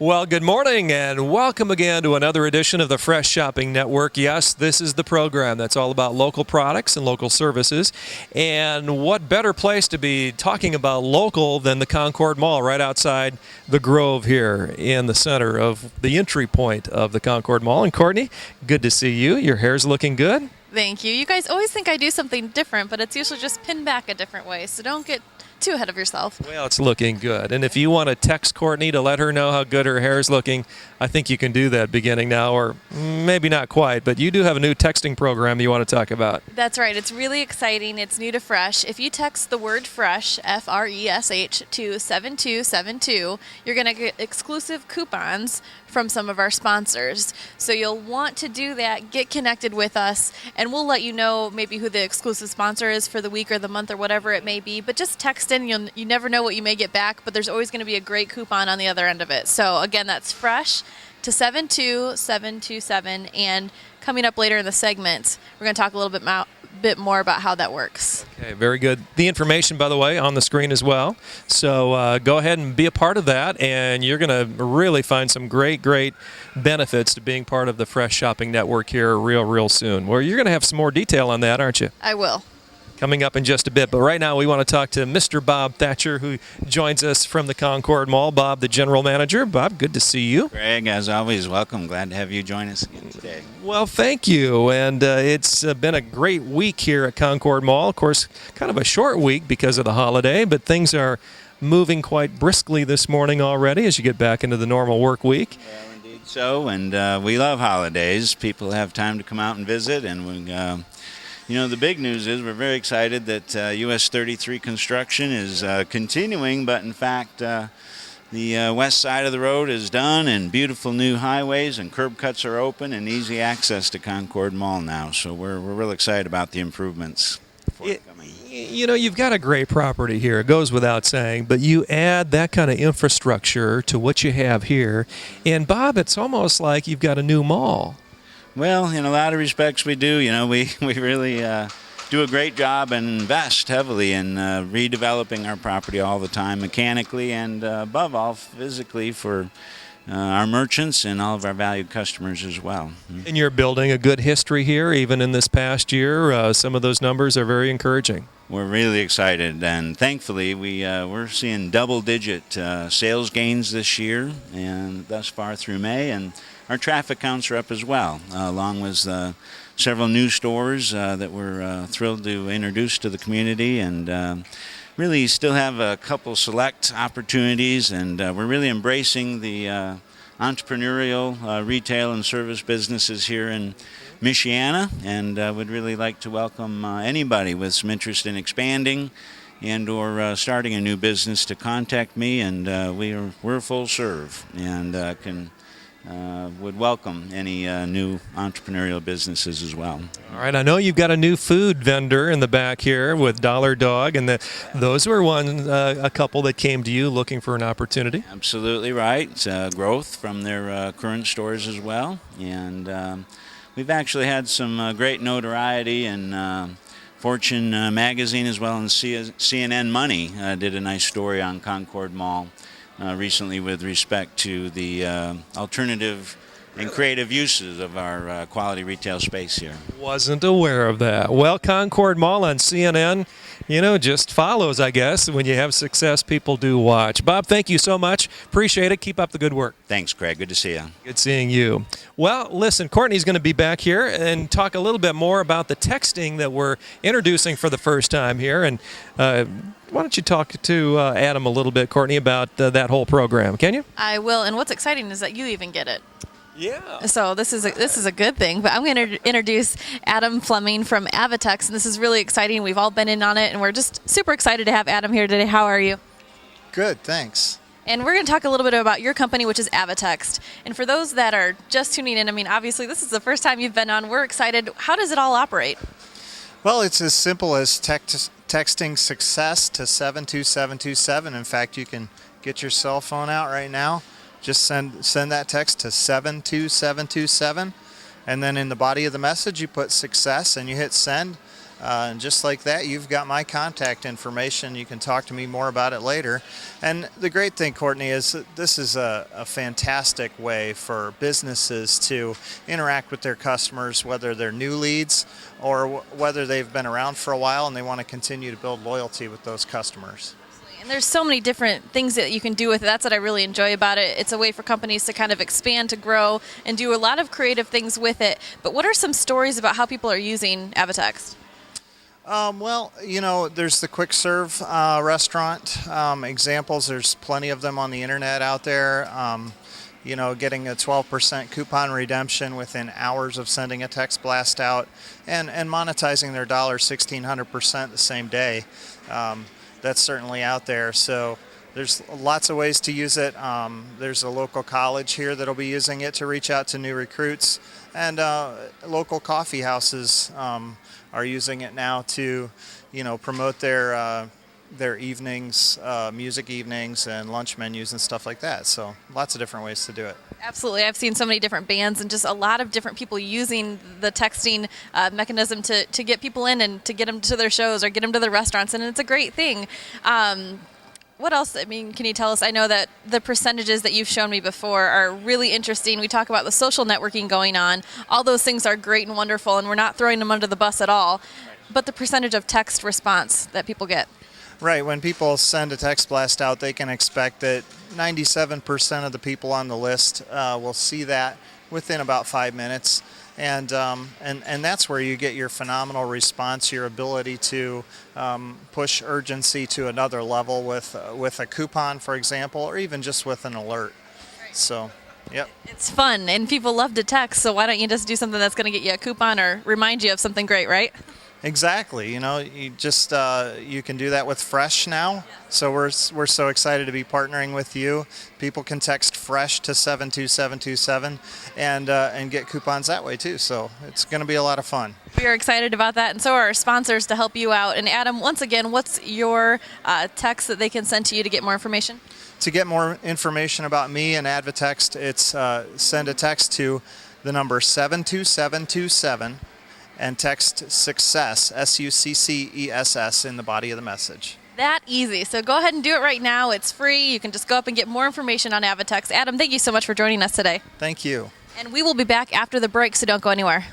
Well, good morning and welcome again to another edition of the Fresh Shopping Network. Yes, this is the program that's all about local products and local services. And what better place to be talking about local than the Concord Mall right outside the Grove here in the center of the entry point of the Concord Mall. And Courtney, good to see you. Your hair's looking good. Thank you. You guys always think I do something different, but it's usually just pinned back a different way, so don't get too ahead of yourself. Well, it's looking good. And if you want to text Courtney to let her know how good her hair is looking, I think you can do that beginning now, or maybe not quite, but you do have a new texting program you want to talk about. That's right. It's really exciting. It's new to Fresh. If you text the word FRESH, F-R-E-S-H, to 7272, you're going to get exclusive coupons from some of our sponsors. So you'll want to do that, get connected with us, and we'll let you know maybe who the exclusive sponsor is for the week or the month or whatever it may be. But just text in. You never know what you may get back, but there's always going to be a great coupon on the other end of it. So again, that's FRESH to 72727. And coming up later in the segment, we're going to talk a little bit more about how that works. Okay, very good. The information, by the way, on the screen as well. So go ahead and be a part of that, and you're going to really find some great benefits to being part of the Fresh Shopping Network here real soon. Well, you're going to have some more detail on that, aren't you? I will. Coming up in just a bit. But right now we want to talk to Mr. Bob Thatcher, who joins us from the Concord Mall. Bob, the general manager. Bob, good to see you. Greg, as always, welcome. Glad to have you join us again today. Well, thank you. And it's been a great week here at Concord Mall. Of course, kind of a short week because of the holiday, but things are moving quite briskly this morning already as you get back into the normal work week. Well, indeed so. And we love holidays. People have time to come out and visit, and we the big news is we're very excited that US 33 construction is continuing, but in fact the west side of the road is done, and beautiful new highways and curb cuts are open and easy access to Concord Mall now. So we're real excited about the improvements forthcoming. You've got a great property here. It goes without saying, but you add that kind of infrastructure to what you have here, and Bob, it's almost like you've got a new mall. Well, in a lot of respects we do. We really do a great job and invest heavily in redeveloping our property all the time, mechanically and above all physically, for our merchants and all of our valued customers as well. And you're building a good history here, even in this past year. Some of those numbers are very encouraging. We're really excited, and thankfully we're seeing double-digit sales gains this year and thus far through May, and our traffic counts are up as well, along with several new stores that we're thrilled to introduce to the community, and really still have a couple select opportunities, and we're really embracing the entrepreneurial retail and service businesses here in Michiana, and would really like to welcome anybody with some interest in expanding and or starting a new business to contact me, and we're full serve, and would welcome any new entrepreneurial businesses as well. All right, I know you've got a new food vendor in the back here with Dollar Dog, and those were a couple that came to you looking for an opportunity. Absolutely right. Growth from their current stores as well, and we've actually had some great notoriety in Fortune magazine as well, and CNN Money did a nice story on Concord Mall recently with respect to the alternative and creative uses of our quality retail space here. Wasn't aware of that. Well, Concord Mall on CNN, just follows, I guess. When you have success, people do watch. Bob, thank you so much. Appreciate it. Keep up the good work. Thanks, Craig. Good to see you. Good seeing you. Well, listen, Courtney's going to be back here and talk a little bit more about the texting that we're introducing for the first time here. And why don't you talk to Adam a little bit, Courtney, about that whole program, can you? I will, and what's exciting is that you even get it. Yeah. So this is a good thing, but I'm going to introduce Adam Fleming from Avitex, and this is really exciting. We've all been in on it, and we're just super excited to have Adam here today. How are you? Good, thanks. And we're going to talk a little bit about your company, which is Avitex. And for those that are just tuning in, obviously this is the first time you've been on. We're excited. How does it all operate? Well, it's as simple as texting success to 72727. In fact, you can get your cell phone out right now. Just send that text to 72727, and then in the body of the message you put success and you hit send. And just like that, you've got my contact information. You can talk to me more about it later. And the great thing, Courtney, is that this is a fantastic way for businesses to interact with their customers, whether they're new leads or whether they've been around for a while and they want to continue to build loyalty with those customers. And there's so many different things that you can do with it. That's what I really enjoy about it. It's a way for companies to kind of expand, to grow, and do a lot of creative things with it. But what are some stories about how people are using AvaText? Well, there's the quick serve restaurant examples. There's plenty of them on the internet out there. Getting a 12% coupon redemption within hours of sending a text blast out and monetizing their $1,600% the same day. That's certainly out there. So there's lots of ways to use it. There's a local college here that'll be using it to reach out to new recruits, and local coffee houses are using it now to, promote their evenings, music evenings, and lunch menus and stuff like that. So lots of different ways to do it. Absolutely. I've seen so many different bands and just a lot of different people using the texting mechanism to get people in and to get them to their shows or get them to their restaurants, and it's a great thing. What else, can you tell us? I know that the percentages that you've shown me before are really interesting. We talk about the social networking going on. All those things are great and wonderful, and we're not throwing them under the bus at all. But the percentage of text response that people get. Right. When people send a text blast out, they can expect that 97% of the people on the list will see that within about 5 minutes. And that's where you get your phenomenal response, your ability to push urgency to another level with a coupon, for example, or even just with an alert. Right. So, yep. It's fun, and people love to text, so why don't you just do something that's going to get you a coupon or remind you of something great, right? Exactly. You just you can do that with Fresh now. So we're so excited to be partnering with you. People can text Fresh to 72727 and get coupons that way too. So it's going to be a lot of fun. We are excited about that, and so are our sponsors to help you out. And Adam, once again, what's your text that they can send to you to get more information? To get more information about me and AvaText, it's send a text to the number 72727. and text SUCCESS, SUCCESS, in the body of the message. That easy. So go ahead and do it right now. It's free. You can just go up and get more information on AvaText. Adam, thank you so much for joining us today. Thank you. And we will be back after the break, so don't go anywhere.